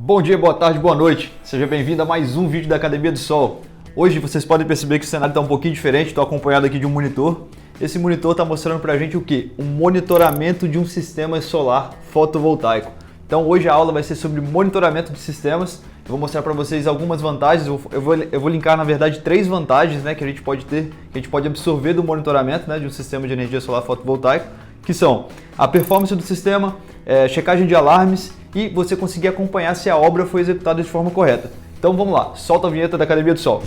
Bom dia, boa tarde, boa noite. Seja bem-vindo a mais um vídeo da Academia do Sol. Hoje vocês podem perceber que o cenário está um pouquinho diferente, estou acompanhado aqui de um monitor. Esse monitor está mostrando para a gente o quê? Um monitoramento de um sistema solar fotovoltaico. Então hoje a aula vai ser sobre monitoramento de sistemas. Eu vou mostrar para vocês algumas vantagens, eu vou linkar na verdade 3 vantagens, né, que a gente pode ter, que a gente pode absorver do monitoramento, né, de um sistema de energia solar fotovoltaico, que são a performance do sistema, checagem de alarmes e você conseguir acompanhar se a obra foi executada de forma correta. Então vamos lá, solta a vinheta da Academia do Sol.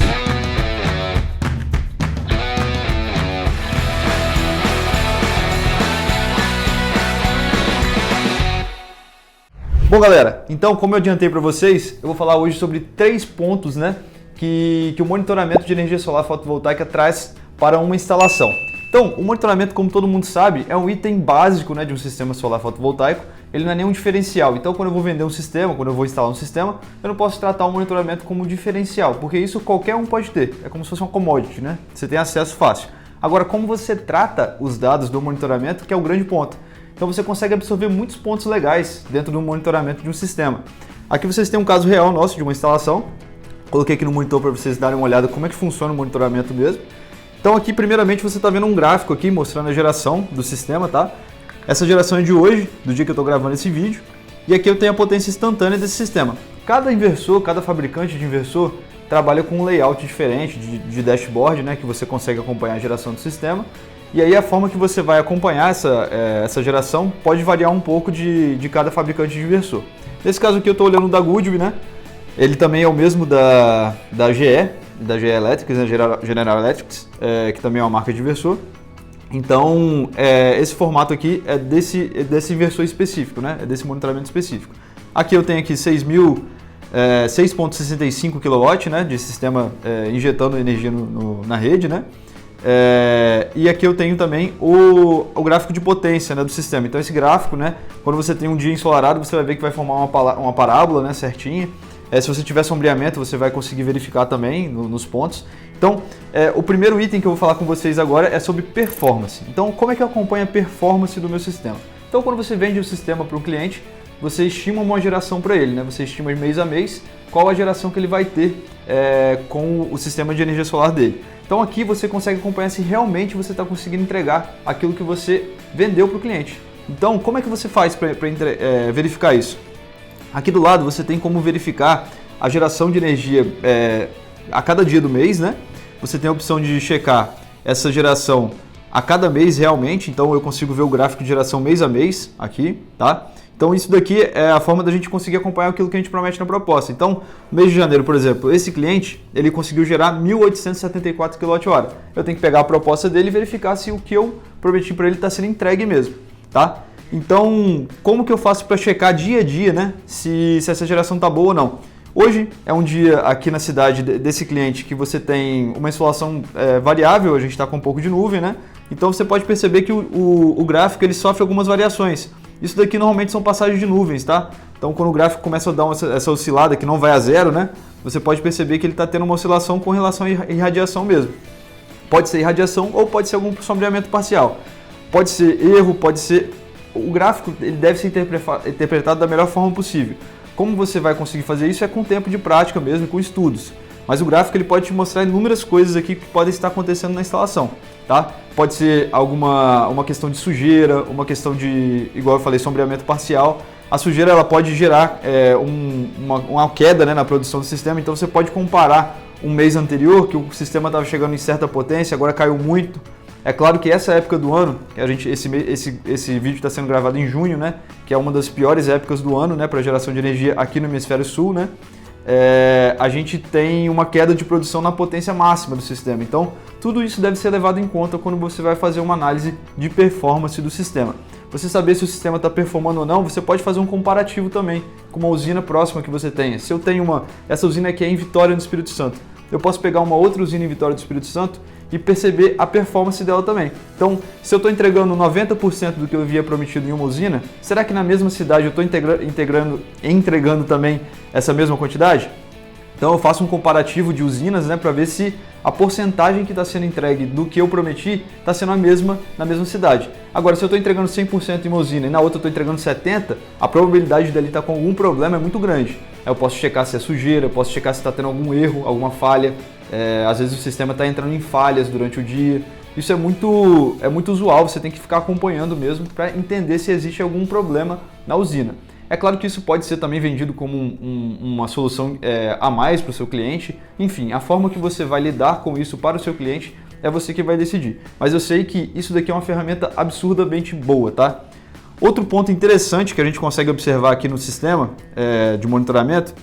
Bom galera, então como eu adiantei para vocês, eu vou falar hoje sobre 3 pontos, né, que o monitoramento de energia solar fotovoltaica traz para uma instalação. Então, o monitoramento, como todo mundo sabe, é um item básico, né, de um sistema solar fotovoltaico. Ele não é nenhum diferencial. Então, quando eu vou vender um sistema, quando eu vou instalar um sistema, eu não posso tratar o monitoramento como diferencial, porque isso qualquer um pode ter. É como se fosse uma commodity, né? Você tem acesso fácil. Agora, como você trata os dados do monitoramento, que é o grande ponto. Então, você consegue absorver muitos pontos legais dentro do monitoramento de um sistema. Aqui vocês têm um caso real nosso de uma instalação. Coloquei aqui no monitor para vocês darem uma olhada como é que funciona o monitoramento mesmo. Então aqui primeiramente você está vendo um gráfico aqui mostrando a geração do sistema, tá? Essa geração é de hoje, do dia que eu estou gravando esse vídeo. E aqui eu tenho a potência instantânea desse sistema. Cada inversor, cada fabricante de inversor trabalha com um layout diferente de dashboard, né? Que você consegue acompanhar a geração do sistema. E aí a forma que você vai acompanhar essa geração pode variar um pouco de cada fabricante de inversor. Nesse caso aqui eu estou olhando o da Goodwin, né? Ele também é o mesmo da GE Electric, né? General Electric, que também é uma marca de inversor. Então, esse formato aqui é desse inversor específico, né? É desse monitoramento específico. Aqui eu tenho aqui 6.65 kW, né? De sistema injetando energia na rede, né? E aqui eu tenho também o gráfico de potência, né, do sistema. Então esse gráfico, né, quando você tem um dia ensolarado, você vai ver que vai formar uma parábola, né, certinha. Se você tiver sombreamento, você vai conseguir verificar também nos pontos. Então, o primeiro item que eu vou falar com vocês agora é sobre performance. Então, como é que eu acompanho a performance do meu sistema? Então, quando você vende o sistema para o cliente, você estima uma geração para ele, né? Você estima mês a mês qual a geração que ele vai ter com o sistema de energia solar dele. Então, aqui você consegue acompanhar se realmente você está conseguindo entregar aquilo que você vendeu para o cliente. Então, como é que você faz para verificar isso? Aqui do lado você tem como verificar a geração de energia a cada dia do mês, né? Você tem a opção de checar essa geração a cada mês realmente, então eu consigo ver o gráfico de geração mês a mês aqui, tá? Então isso daqui é a forma da gente conseguir acompanhar aquilo que a gente promete na proposta. Então, no mês de janeiro, por exemplo, esse cliente, ele conseguiu gerar 1.874 kWh. Eu tenho que pegar a proposta dele e verificar se o que eu prometi para ele está sendo entregue mesmo, tá? Então, como que eu faço para checar dia a dia, né, se essa geração está boa ou não? Hoje é um dia aqui na cidade desse cliente que você tem uma insolação variável, a gente está com um pouco de nuvem, né? Então você pode perceber que o gráfico ele sofre algumas variações. Isso daqui normalmente são passagens de nuvens, tá? Então quando o gráfico começa a dar essa oscilada que não vai a zero, né? Você pode perceber que ele está tendo uma oscilação com relação à irradiação mesmo. Pode ser irradiação ou pode ser algum sombreamento parcial. Pode ser erro, pode ser... O gráfico ele deve ser interpretado da melhor forma possível. Como você vai conseguir fazer isso é com tempo de prática mesmo, com estudos. Mas o gráfico ele pode te mostrar inúmeras coisas aqui que podem estar acontecendo na instalação, tá? Pode ser uma questão de sujeira, uma questão de, igual eu falei, sombreamento parcial. A sujeira ela pode gerar uma queda, né, na produção do sistema, então você pode comparar um mês anterior que o sistema estava chegando em certa potência, agora caiu muito. É claro que essa época do ano, que esse vídeo está sendo gravado em junho, né, que é uma das piores épocas do ano, né, para geração de energia aqui no hemisfério sul, né, a gente tem uma queda de produção na potência máxima do sistema. Então, tudo isso deve ser levado em conta quando você vai fazer uma análise de performance do sistema. Você saber se o sistema está performando ou não, você pode fazer um comparativo também com uma usina próxima que você tenha. Se eu tenho essa usina aqui é em Vitória, no Espírito Santo, eu posso pegar uma outra usina em Vitória do Espírito Santo e perceber a performance dela também. Então, se eu estou entregando 90% do que eu havia prometido em uma usina, será que na mesma cidade eu estou entregando também essa mesma quantidade? Então eu faço um comparativo de usinas, né, para ver se a porcentagem que está sendo entregue do que eu prometi está sendo a mesma na mesma cidade. Agora, se eu estou entregando 100% em uma usina e na outra eu estou entregando 70%, a probabilidade dele estar com algum problema é muito grande. Eu posso checar se é sujeira, eu posso checar se está tendo algum erro, alguma falha. Às vezes o sistema está entrando em falhas durante o dia. Isso é muito usual, você tem que ficar acompanhando mesmo para entender se existe algum problema na usina. É claro que isso pode ser também vendido como uma solução a mais para o seu cliente. Enfim, a forma que você vai lidar com isso para o seu cliente é você que vai decidir. Mas eu sei que isso daqui é uma ferramenta absurdamente boa, tá? Outro ponto interessante que a gente consegue observar aqui no sistema de monitoramento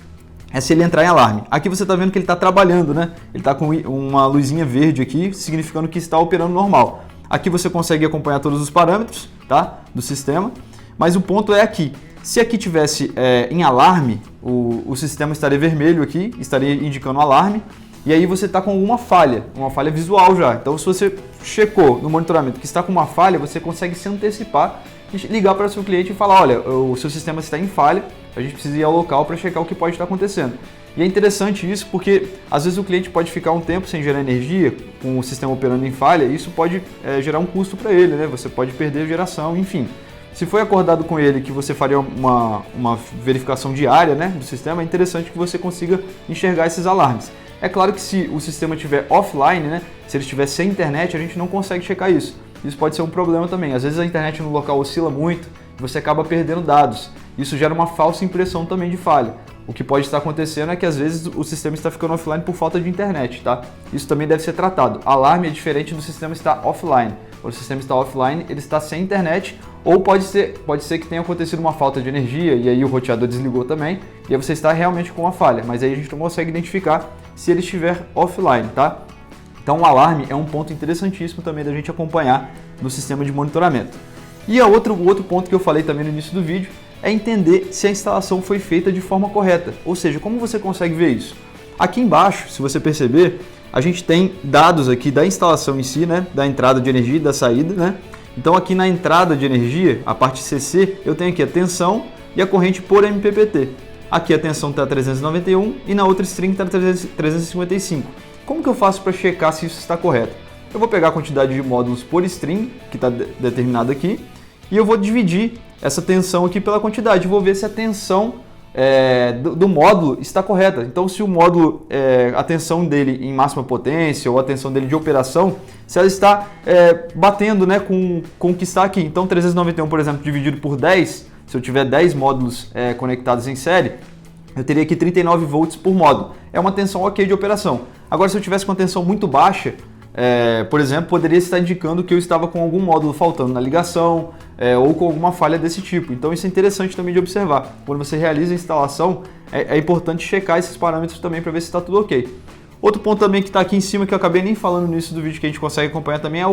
é se ele entrar em alarme. Aqui você está vendo que ele está trabalhando, né? Ele está com uma luzinha verde aqui, significando que está operando normal. Aqui você consegue acompanhar todos os parâmetros, tá, do sistema, mas o ponto é aqui. Se aqui tivesse em alarme, o sistema estaria vermelho aqui, estaria indicando alarme, e aí você está com alguma falha, uma falha visual já. Então, se você checou no monitoramento que está com uma falha, você consegue se antecipar e ligar para o seu cliente e falar, olha, o seu sistema está em falha, a gente precisa ir ao local para checar o que pode estar acontecendo. E é interessante isso porque, às vezes, o cliente pode ficar um tempo sem gerar energia, com o sistema operando em falha, e isso pode gerar um custo para ele, né? Você pode perder geração, enfim. Se foi acordado com ele que você faria uma verificação diária, né, do sistema, é interessante que você consiga enxergar esses alarmes. É claro que se o sistema estiver offline, né, se ele estiver sem internet, a gente não consegue checar isso. Isso pode ser um problema também. Às vezes a internet no local oscila muito e você acaba perdendo dados. Isso gera uma falsa impressão também de falha. O que pode estar acontecendo é que às vezes o sistema está ficando offline por falta de internet, tá? Isso também deve ser tratado. Alarme é diferente do sistema estar offline. Quando o sistema está offline, ele está sem internet, ou pode ser que tenha acontecido uma falta de energia e aí o roteador desligou também, e aí você está realmente com uma falha, mas aí a gente não consegue identificar se ele estiver offline, tá? Então o alarme é um ponto interessantíssimo também da gente acompanhar no sistema de monitoramento. E o outro ponto que eu falei também no início do vídeo é entender se a instalação foi feita de forma correta, ou seja, como você consegue ver isso? Aqui embaixo, se você perceber, a gente tem dados aqui da instalação em si, né, da entrada de energia e da saída, né? Então aqui na entrada de energia, a parte CC, eu tenho aqui a tensão e a corrente por MPPT. Aqui a tensão está 391 e na outra string está 355. Como que eu faço para checar se isso está correto? Eu vou pegar a quantidade de módulos por string, que está determinada aqui, e eu vou dividir essa tensão aqui pela quantidade. Vou ver se a tensão do módulo está correta. Então, se o módulo, a tensão dele em máxima potência ou a tensão dele de operação, se ela está batendo, né, com o que está aqui. Então, 391, por exemplo, dividido por 10, se eu tiver 10 módulos conectados em série, eu teria aqui 39 volts por módulo. É uma tensão ok de operação. Agora, se eu tivesse com uma tensão muito baixa, por exemplo, poderia estar indicando que eu estava com algum módulo faltando na ligação ou com alguma falha desse tipo. Então isso é interessante também de observar. Quando você realiza a instalação, é importante checar esses parâmetros também para ver se está tudo ok. Outro ponto também que está aqui em cima, que eu acabei nem falando no início do vídeo, que a gente consegue acompanhar também, é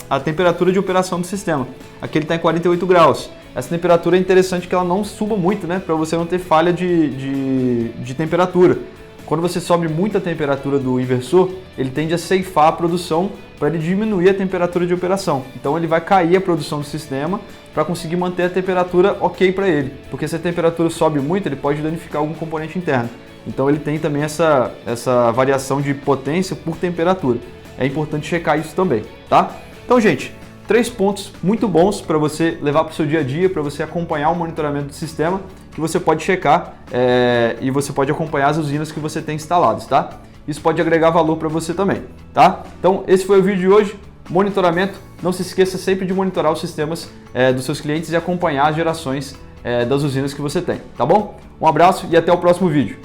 a temperatura de operação do sistema. Aqui ele está em 48 graus. Essa temperatura é interessante que ela não suba muito, né, para você não ter falha de temperatura. Quando você sobe muito a temperatura do inversor, ele tende a ceifar a produção para ele diminuir a temperatura de operação. Então ele vai cair a produção do sistema para conseguir manter a temperatura ok para ele. Porque se a temperatura sobe muito, ele pode danificar algum componente interno. Então ele tem também essa variação de potência por temperatura. É importante checar isso também, tá? Então, gente, 3 pontos muito bons para você levar para o seu dia a dia, para você acompanhar o monitoramento do sistema, que você pode checar e você pode acompanhar as usinas que você tem instaladas, tá? Isso pode agregar valor para você também, tá? Então, esse foi o vídeo de hoje, monitoramento. Não se esqueça sempre de monitorar os sistemas dos seus clientes e acompanhar as gerações das usinas que você tem, tá bom? Um abraço e até o próximo vídeo.